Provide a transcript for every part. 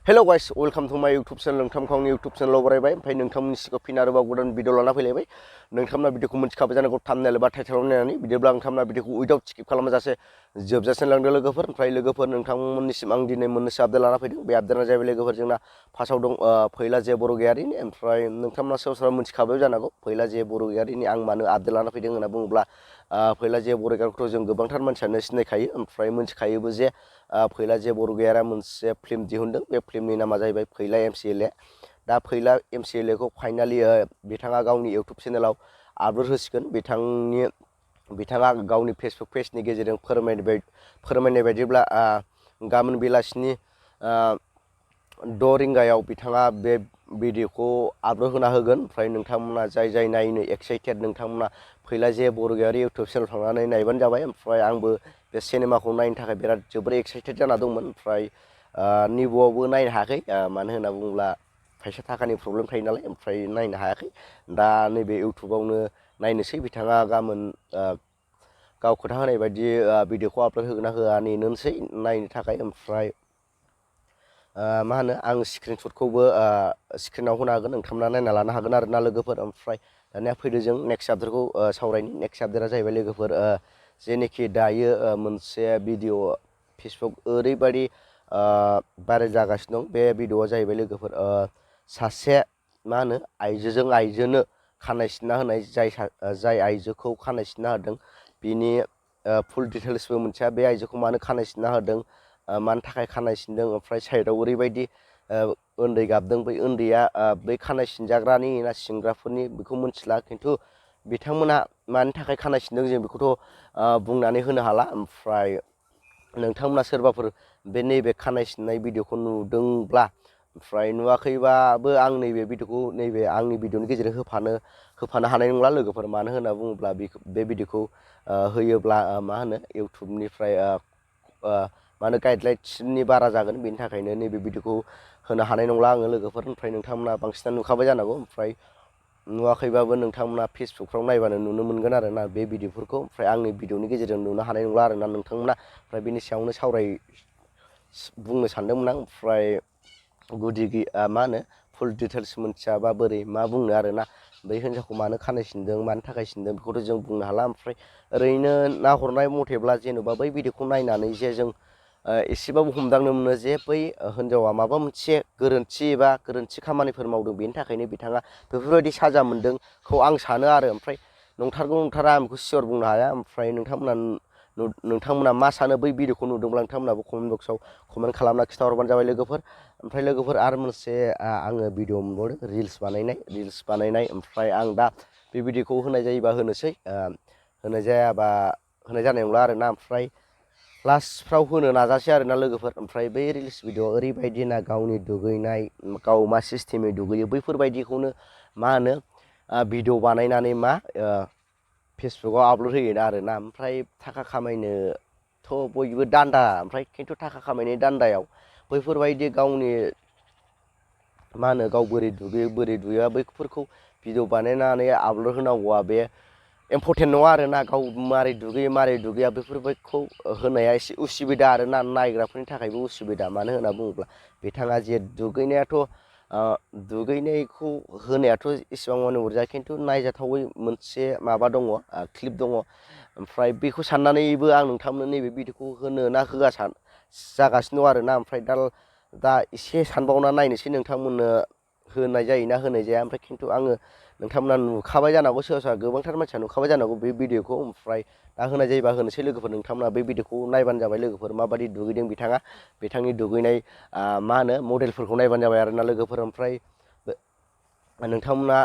Hello guys, welcome to my YouTube channel. नोंथांखौ YouTube channel बरायबाय ओमफ्राय नोंथांमोननि सिगाङाव फिन आरोबाव गोदान भिडिअ लाना फैलायबाय। नोंथांमोना भिडिअखौ मिथिखाबाय जानांगौ थाम्बनेल एबा टाइटेलाव नायनानै बिदिब्ला नोंथांमोना भिडिअखौ उइदाउट स्किप खालामाजासे जोबजासिम लांदो लोगोफोर। ओमफ्राय लोगोफोर नोंथांमोननिसिम आं दिनै मोननैसो आपडेट लाना फैदों। बे आपडेटआ जाहैबाय लोगोफोर जोंना फार्स्टआव दं फैला जे बर' गयारिनि। ओमफ्राय नोंथांमोना सोरबा सोरबा मिथिखाबाय जानांगौ फैला जे बर' गयारिनि आं मानो आपडेट लाना फैदों होनना बुङोब्ला फैला जे बर' गयारिखौथ' जों गोबांथार मानसियानो सिनायखायो। ओमफ्राय मिथिखायोबो जे फैला जे बर' गयारिया मोनसे फिल्म दिहुनदों। बे फिल्मनि नामा जाहैबाय फैला MCAL। दा फैला MCAL खौ फाइनालि बिथाङा गावनि इउटुब चेनेलाव आपल'ड होसिगोन। बिथाङा गावनि फेसबुक पेजनि गेजेरजों फोरमायनाय बायदिब्ला गाबोन बेलासिनि 6 रिंगायाव बिथाङा बे भिडिअखौ आपल'ड होना होगोन। ओमफ्राय नोंथांमोना जाय नायनो एक्साइटेड नोंथांमोना फैला जे बर' गयारि इउटुब चेनेल थांनानै नायबानो जाबाय। ओमफ्राय आंबो बे सिनेमाखौ नायनो थाखाय बिराद जोबोर एक्साइटेड जाना दंमोन। ओमफ्राय निबुआवबो नायनो हायाखै मानो होनना बुङोब्ला फैसा थाखानि प्रब्लेम थायो नालाय। ओमफ्राय नायनो हायाखै दा नैबे इउटुबावनो नायनोसै। बिथाङा गाबोन गाव खोथा होनाय बायदि भिडिअखौ आपल'ड होगोन ना होआ नेनोसै नायनो थाखाय। ओमफ्राय मा होनो आं स्क्रिनशटखौबो स्क्रिनाव होनो हागोन नोंथांमोना नायना लानो हागोन आरो ना लोगोफोर। ओमफ्राय दानिया फैदो जों नेक्स्ट आपडेटखौ सावरायनि। नेक्स्ट आपडेटआ जाहैबाय लोगोफोर जेनोखि दायो मोनसे भिडिअ फेसबुक ओरैबायदि भाइरेल जागासिनो दं। बे भिडिअआ जाहैबाय लोगोफोर सासे मा होनो आइजोजों आइजोनो खानाय सिनना होनाय जाय आइजोखौ खानाय सिनना होदों बिनि फुल डिटेल्सबो मोनथिया। बे आइजोखौ मानो खानाय सिनना होदों मानि थाखाय खानाय सिनदों। ओमफ्राय साइडआव ओरैबायदि उन्दै गाबदों। बै उन्दैया बै खानाय सिनजाग्रानि ना सिनग्राफोरनि बेखौ मिथिला। खिन्थु बिथांमोना मानि थाखाय खानाय सिनदों जों बेखौथ' बुंनानै होनो हाला। ओमफ्राय नोंथांमोना सोरबाफोर बे नैबे खानाय सिननाय भिडिअखौ नुदोंब्ला ओमफ्राय नुवाखैबाबो आं नैबे भिडिअखौ नैबे आंनि भिडिअनि गेजेरजों होफानो हानाय नंला लोगोफोर। मानो होनना बुङोब्ला बे भिडिअखौ होयोब्ला मा होनो इउटुबनिफ्राय मा होनो गाइडलाइन्सनि बारा जागोन। बेनि थाखायनो नैबे भिडिअखौ होनो हानाय नंला आङो लोगोफोर। ओमफ्राय नोंथांमोना बांसिनानो नुखाबाय जानांगौ। ओमफ्राय नुवाखैबाबो नोंथांमोना फेसबुकफ्राव नायबानो नुनो मोनगोन आरो ना बे भिडिअफोरखौ। ओमफ्राय आंनि भिडिअनि गेजेरजों नुनो हानाय नंला आरो ना नोंथांमोना। ओमफ्राय बेनि सायावनो बुंनो सानदोंमोन आं। ओमफ्राय मा होनो फुल डिटेल्स मोनथियाबा बोरै मा बुंनो आरो ना। बै हिन्जावखौ मानो खानाय सिनदों मानि थाखाय सिनदों बेखौथ' जों बुंनो हाला। ओमफ्राय ओरैनो नाहरनाय मथेब्ला जेन'बा बै भिडिअखौ नायनानै जे जों एसेबाबो हमदांनो मोनो जे बै हिन्जावा माबा मोनसे गोरोन्थि खामानिफोर मावदों। बेनि थाखायनो बिथाङा बेफोरबायदि साजा मोनदोंखौ आं सानो आरो। ओमफ्राय नंथारगौ नंथारा आं बेखौ सियर बुंनो हाया। ओमफ्राय नोंथांमोना मा सानो बै भिडिअखौ नुदोंब्ला नोंथांमोनाबो कमेन्ट बक्सआव कमेन्ट खालामना खिन्थाहरबानो जाबाय लोगोफोर। ओमफ्राय लोगोफोर आरो मोनसे आङो भिडिअ मोनबावदों रिल्स बानायनाय। ओमफ्राय आं दा बे भिडिअखौ होनाय जायोबा होनोसै होनाय जायाबा होनाय जानाय नंला आरो ना। ओमफ्राय लास्टफ्राव होनो नाजासै आरो ना लोगोफोर। ओमफ्राय बै रिल्स भिडिअ ओरैबायदि ना गावनि दुगैनाय गाव मा सिस्टेमै दुगैयो बैफोरबायदिखौनो मा होनो भिडिअ बानायनानै मा फेसबुकाव आपल'ड होयो आरो ना। ओमफ्राय थाखा खामायनोथ' बयबो दान्दा। ओमफ्राय खिन्थु थाखा खामायनाय दान्दायाव बैफोरबायदि गावनि मा होनो गाव बोरै दुगैया बैफोरखौ भिडिअ बानायनानै आपल'ड होनांगौआ बे इम्परटेन्ट नङा आरो ना। गाव मारै दुगैया बेफोरबायदिखौ होनाया एसे उसुबिदा आरो ना। नायग्राफोरनि थाखायबो उसुबिदा। मानो होनना बुङोब्ला बिथाङा जे दुगैनायखौ होनायाथ' इसेबां माने अरजाया। खिन्थु नायजाथावै मोनसे माबा दङ क्लिप दङ। ओमफ्राय बेखौ साननानैबो आं नोंथांमोननो नैबे भिडिअखौ होनो ना होआ जागासिनो दं आरो ना। ओमफ्राय दा एसे सानबावना नायनोसै नोंथांमोननो होनाय जायोना होनाय जाया। ओमफ्राय खिन्थु आङो नोंथांमोना नुखाबाय जानांगौ सोरबा गोबांथार मानसिया नुखाबाय जानांगौ बे भिडिअखौ। ओमफ्राय दा होनाय जायोबा होनोसै लोगोफोर। नोंथांमोना बे भिडिअखौ नायबानो जाबाय लोगोफोर। माबायदि दुगैदों बिथांनि दुगैनाय मा होनो मडेलफोरखौ नायबानो जाबाय आरो ना लोगोफोर। ओमफ्राय नोंथांमोना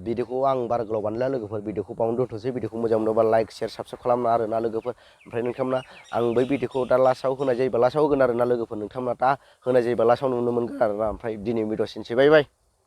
भिडिअखौ आं बारा गोलाव बानायला लोगोफोर। भिडिअखौ बावनो दोनथ'सै। भिडिअखौ मोजां मोनोबा लाइक शेयार साबस्क्राइब खालामना आरो ना लोगोफोर। ओमफ्राय नोंथांमोना आं बै भिडिअखौ दा लास्टआव होनाय जायोबा लास्टआव होगोन आरो ना लोगोफोर। नोंथांमोना दा होनाय जायोबा लास्टआव नुनो मोनगोन आरो ना। ओमफ्राय दिनै भिडिअ' सिनसै बाय बाय।